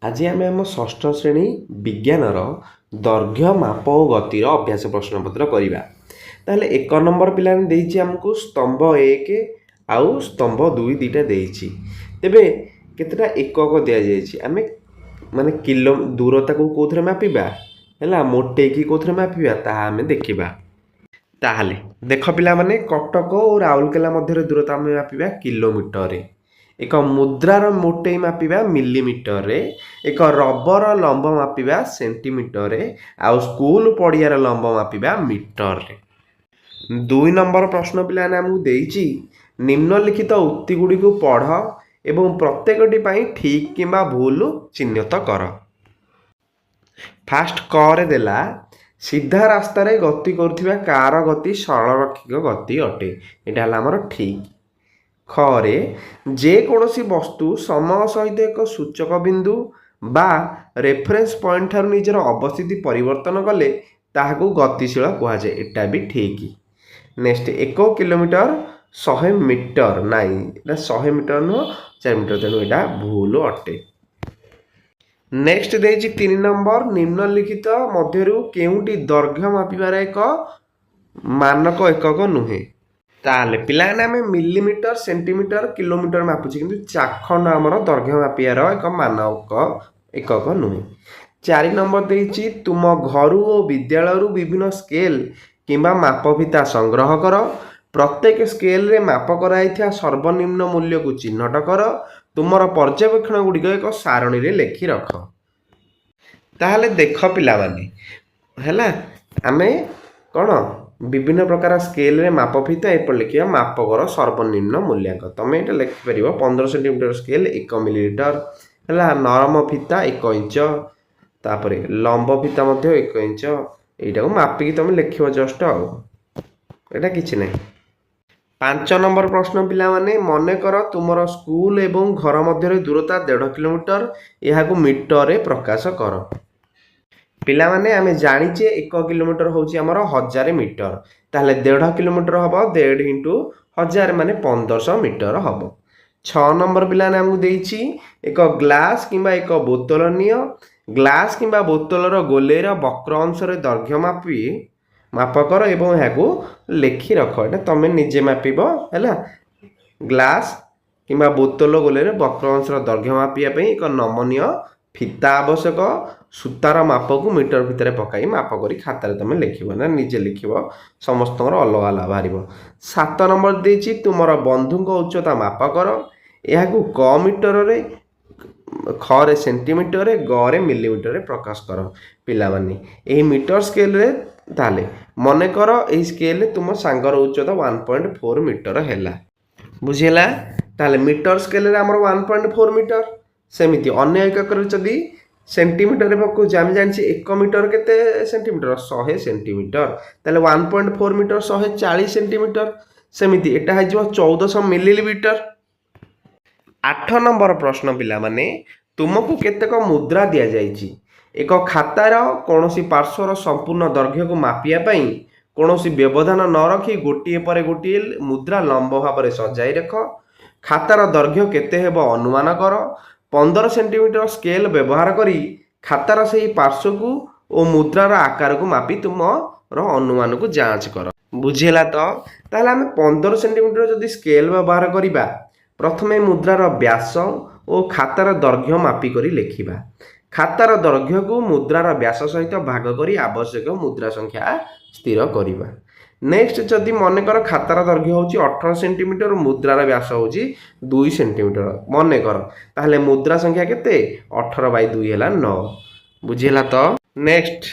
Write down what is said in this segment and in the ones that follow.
आज आम आम षष्ठ श्रेणी विज्ञानर दैर्घ्य माप और गतिर अभ्यास प्रश्नपत्र करवा। ताहले एक नंबर पिला आमको स्तंभ एक आउ स्तंभ दुई दुईटा देती तेरे केतटा एकक दि जाए आम माने किलो दूरता को कौन मापिबा है मोटे की कौन मापिबा ताहा आम देखा। ताहले देख पिला माने कटक और राउरकेला मध्य दूरता आम मापिबा किलोमीटर, एक मुद्रार मोटे मापिबा मिलीमीटर रे, एक रबर लंब मापिबा सेंटीमीटर रे, आउ स्कूल पड़ियार लंब मापिबा मीटर रे। 2 नंबर प्रश्न पिलाने आमको देइछि निम्नलिखित उक्ति गुडी को पढ़ एवं प्रत्येकटी पाई ठीक किंबा भूल चिन्हित कर। फास्ट क रे देला सीधा रास्ता रे गति करुथिबा कार गति सरलरैखिक गति अटे, एटा हला हमर ठीक। खरे जेकोसी वस्तु समय सहित एक सूचक बिंदु बा रेफरेन्स पॉइंट ठार निजर अवस्थिति परिवर्तन कले ताहाकू गतिशील कहुए, एटा भी ठीक। नेक्स्ट 1 किलोमीटर 100 मीटर नाई 100 मीटर नुह 4 मीटर, तेणु यहाँ भूल अटे। नेक्स्ट देछि 3 नंबर निम्नलिखित मध्यरु केउंटी दैर्घ्य मापिबार एक मानक एकक नुहे। ताले पिलाने आम मिलीमीटर सेंटीमीटर किलोमीटर मापुचे किंतु चाखंड आमर दैर्घ्य मापियार एक मानक एकक नुहे। 4 नंबर देछि तुम घरु और विद्यालय विभिन्न स्केल किंबा मापफिता संग्रह कर, प्रत्येक स्केल रे माप कराइथिया सर्वनिम्न मूल्य को चिन्हट कर, तुमर पर्यवेक्षण गुड़िक एक सारणी रे लेखि रख। ताहले देख पिला माने हैला आमे कौन विभिन्न प्रकार स्केल रे मापफिता एपर लिखिया मापकर सर्वनिम्न मूल्यांक। तुम ये लिखिपर 15 सेंटीमीटर स्केल 1 मिलीमीटर है, नरम फिता 1 इंच, तापर लंब फिता 1 इंच, यटा को मापिकी तुम लिख जस्ट आटा कि ना। 5 नंबर प्रश्न पिला माने मन कर तुमर स्कूल एवं घर मध्य दूरता 1.5 किलोमीटर, यह मीटर रे प्रकाश कर। पिला माने आमे जानिचे 1 किलोमीटर होची हमर 1000 मीटर, ताहले 1.5 किलोमीटर हबो 1.5 इंटू 1000 माने 1500 मीटर हबो। 6 नंबर पिला ने हमकु देइछि एक ग्लास किंबा एक बोतल नियो, ग्लास किंबा बोतलर गोलेर वक्र अंश रे दैर्घ्य माप कर एवं याकू लेखि रख। एटा तमे निजे मापिबो हैला। ग्लास किंबा बोतल गोलेर वक्र अंश रे दैर्घ्य मापिया पई एक नमनीय फिता आवश्यक, सूतार माप को मीटर भितर पकाई माप करी खातार तुम लिख ना निजे लिख, समस्त अलग अलग बाहर। 7 नंबर देछि तुमर बंधु उच्चता माप कर, यह क मीटर रे ख रे सेंटीमीटर रे ग रे मिलीमीटर रे प्रकाश कर। पिला माने एही मीटर स्केल रे ताले मन कर एही स्केल रे तुम सांगर उच्चता 1.4 मीटर हैला, बुझिला। ताले मीटर स्केल रे हमर 1.4 मीटर, सेमिति अन्य एकक जदि सेंटीमीटर पकाउछ आम जानी 1 मीटर केते सेंटीमीटर 100 सेंटीमीटर, ताले 1.4 मीटर 140 सेंटीमीटर, सेमिति एटा है 1400 मिलीमीटर। 8 नंबर प्रश्न पिला माने तुमको केतेक मुद्रा दिया जाइछि, एक खातार कौनसी पार्श्वर संपूर्ण दैर्घ्य को मापिया पई कौनसी व्यवधान न रखी गोटिए पर गोटिए मुद्रा लंब भाव में सजाई रख। खातार दैर्घ्य केते हेबो अनुमान कर। 15 सेंटीमीटर स्केल व्यवहार करी खातार से पार्श्व को और मुद्रार आकार को मापी तुम अनुमान को जांच कर। बुझेला तो ताहले आम 15 सेंटीमीटर जदि स्केल व्यवहार करिबा, प्रथमे मुद्रार व्यास और खातार दैर्घ्य मापी करी लेखिबा। खातार दैर्घ्य को मुद्रार व्यास सहित भाग करी आवश्यक मुद्रा संख्या स्थिर करिबा। नेक्स्ट जदि मन कर खातार दैर्घ्य होची 18 सेंटीमीटर, मुद्रार व्यास होची 2 सेंटीमीटर मन कर, ताहले मुद्रा संख्या केते 18/2 हैला 9। बुझिला तो। नेक्स्ट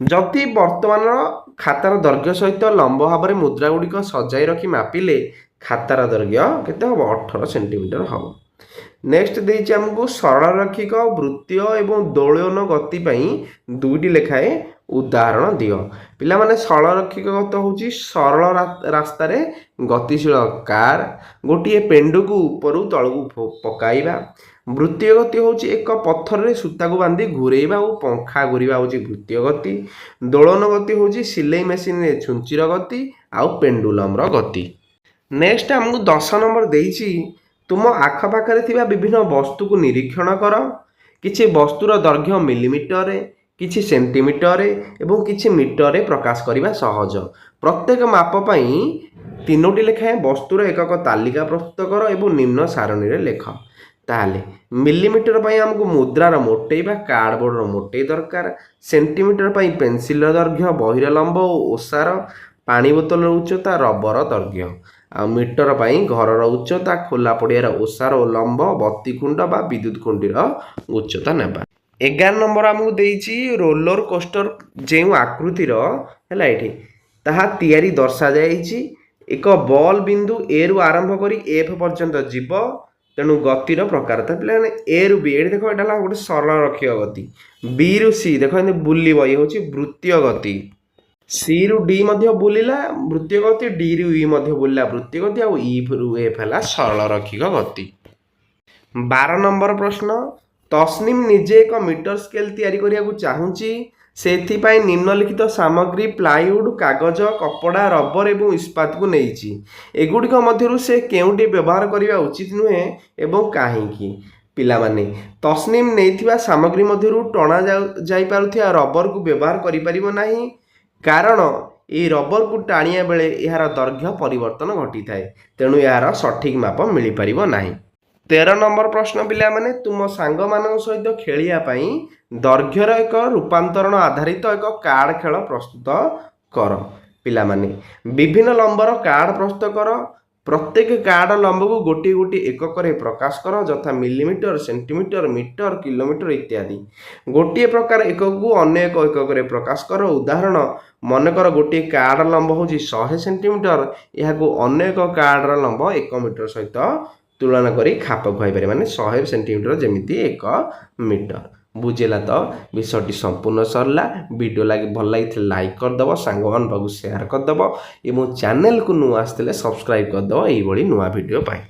जदि वर्तमान खातार दैर्घ्य सहित लंब भाव में मुद्रा गुड़िक सजाई रखी मापिले खातार दैर्घ्य केते हबो 18 सेंटीमीटर हबो। नेक्स्ट देछि हमको सरलरैखिक वृत्तीय एवं दोलन गति पई 2टी लेखाए उदाहरण दियो। पिला माने सरलरैखिक गति होची सरल रास्ता रे गतिशील कार, गोटिए पेंडु को ऊपर तळकू पकाइबा। वृत्तीय गति होची एक पत्थर रे सूता को बांधी घुरेइबा और पंखा घुरीबा होची वृत्तीय गति। दोलन गति होची सिलाई मेसिन रे छुंचीर गति आउ पेंडुलम रो गति। नेक्स्ट हमको 10 नंबर देछि तुम आखपाखरे थिबा विभिन्न वस्तु को निरीक्षण कर, କିଛି ବସ୍ତୁର ଦୈର୍ଘ୍ୟ ମିଲିମିଟରରେ, କିଛି ସେଣ୍ଟିମିଟରରେ ଏବଂ କିଛି ମିଟରରେ ପ୍ରକାଶ କରିବା ସହଜ। ପ୍ରତ୍ୟେକ ମାପ ପାଇଁ 3ଟି ଲେଖାଏଁ ବସ୍ତୁର ଏକକ ତାଲିକା ପ୍ରସ୍ତୁତ କର ଏବଂ ନିମ୍ନ ସାରଣୀରେ ଲେଖ। ତାହେଲେ ମିଲିମିଟର ପାଇଁ ଆମକୁ ମୁଦ୍ରାର ମୋଟେଇ ବା କାର୍ଡ଼ବୋର୍ଡ଼ର ମୋଟେଇ ଦରକାର। ସେଣ୍ଟିମିଟର ପାଇଁ ପେନସିଲର ଦୈର୍ଘ୍ୟ, ବହିର ଲମ୍ବ ଓ ଓସାର, ପାଣି ବୋତଲର ଉଚ୍ଚତା, ରବର ଦୈର୍ଘ୍ୟ। ଆଉ ମିଟର ପାଇଁ ଘରର ଉଚ୍ଚତା, ଖୋଲା ପଡ଼ିଆର ଓସାର ଓ ଲମ୍ବ, ବତୀକୁଣ୍ଡ ବା ବିଦ୍ୟୁତ ଖୁଣ୍ଟିର ଉଚ୍ଚତା ନେବା। 11 ନମ୍ବର ଆମକୁ ଦେଇଛି ରୋଲର କୋଷ୍ଟର ଯେଉଁ ଆକୃତିର ହେଲା ଏଠି ତାହା ତିଆରି ଦର୍ଶାଯାଇଛି। ଏକ ବଲ୍ ବିନ୍ଦୁ ଏରୁ ଆରମ୍ଭ କରି ଏଫ୍ ପର୍ଯ୍ୟନ୍ତ ଯିବ, ତେଣୁ ଗତିର ପ୍ରକାର। ତ ପିଲାମାନେ ଏ ରୁ ବି ଏଠି ଦେଖ ଏଇଟା ହେଲା ଗୋଟେ ସରଳ ରକ୍ଷୀୟ ଗତି। ବି ରୁ ସି ଦେଖ ଏମିତି ବୁଲିବ, ଇଏ ହେଉଛି ବୃତ୍ତୀୟ ଗତି। ସି ରୁ ଡି ମଧ୍ୟ ବୁଲିଲା ବୃତ୍ତୀୟ ଗତି, ଡି ରୁ ଇ ମଧ୍ୟ ବୁଲିଲା ବୃତ୍ତୀୟ ଗତି, ଆଉ ଇ ରୁ ଏଫ୍ ହେଲା ସରଳ ରକ୍ଷିକ ଗତି। 12 ନମ୍ବର ପ୍ରଶ୍ନ, ତସ୍ନିମ ନିଜେ ଏକ ମିଟର ସ୍କେଲ ତିଆରି କରିବାକୁ ଚାହୁଁଛି। ସେଥିପାଇଁ ନିମ୍ନଲିଖିତ ସାମଗ୍ରୀ ପ୍ଲାଇଉଡ୍, କାଗଜ, କପଡ଼ା, ରବର ଏବଂ ଇସ୍ପାତକୁ ନେଇଛି। ଏଗୁଡ଼ିକ ମଧ୍ୟରୁ ସେ କେଉଁଟି ବ୍ୟବହାର କରିବା ଉଚିତ ନୁହେଁ ଏବଂ କାହିଁକି? ପିଲାମାନେ ତସ୍ନିମ ନେଇଥିବା ସାମଗ୍ରୀ ମଧ୍ୟରୁ ଟଣା ଯାଇପାରୁଥିବା ରବରକୁ ବ୍ୟବହାର କରିପାରିବ ନାହିଁ, କାରଣ ଏହି ରବରକୁ ଟାଣିବା ବେଳେ ଏହାର ଦୈର୍ଘ୍ୟ ପରିବର୍ତ୍ତନ ଘଟିଥାଏ, ତେଣୁ ଏହାର ସଠିକ୍ ମାପ ମିଳିପାରିବ ନାହିଁ। 13 ନମ୍ବର ପ୍ରଶ୍ନ ପିଲାମାନେ, ତୁମ ସାଙ୍ଗମାନଙ୍କ ସହିତ ଖେଳିବା ପାଇଁ ଦୈର୍ଘ୍ୟର ଏକ ରୂପାନ୍ତରଣ ଆଧାରିତ ଏକ କାର୍ଡ଼ ଖେଳ ପ୍ରସ୍ତୁତ କର। ପିଲାମାନେ ବିଭିନ୍ନ ଲମ୍ବର କାର୍ଡ଼ ପ୍ରସ୍ତୁତ କର। ପ୍ରତ୍ୟେକ କାର୍ଡ଼ ଲମ୍ବକୁ ଗୋଟିଏ ଗୋଟିଏ ଏକକରେ ପ୍ରକାଶ କର, ଯଥା ମିଲିମିଟର, ସେଣ୍ଟିମିଟର, ମିଟର, କିଲୋମିଟର ଇତ୍ୟାଦି। ଗୋଟିଏ ପ୍ରକାର ଏକକକୁ ଅନ୍ୟ ଏକ ଏକକରେ ପ୍ରକାଶ କର। ଉଦାହରଣ ମନେକର ଗୋଟିଏ କାର୍ଡ଼ ଲମ୍ବ ହେଉଛି 100 ସେଣ୍ଟିମିଟର, ଏହାକୁ ଅନ୍ୟ ଏକ କାର୍ଡ଼ର ଲମ୍ବ 1 ମିଟର ସହିତ ତୁଳନା କରି ଖାପ ଖୁଆଇପାରିବେ, ମାନେ 100 ସେଣ୍ଟିମିଟର ଯେମିତି 1 ମିଟର। ବୁଝିଲା ତ? ବିଷୟଟି ସମ୍ପୂର୍ଣ୍ଣ ସରିଲା। ଭିଡ଼ିଓ ଭଲ ଲାଗିଥିଲେ ଲାଇକ୍ କରିଦେବ, ସାଙ୍ଗମାନଙ୍କ ପାଖକୁ ସେୟାର କରିଦେବ ଏବଂ ଚ୍ୟାନେଲକୁ ନୂଆ ଆସିଥିଲେ ସବସ୍କ୍ରାଇବ୍ କରିଦେବ ଏଇଭଳି ନୂଆ ଭିଡ଼ିଓ ପାଇଁ।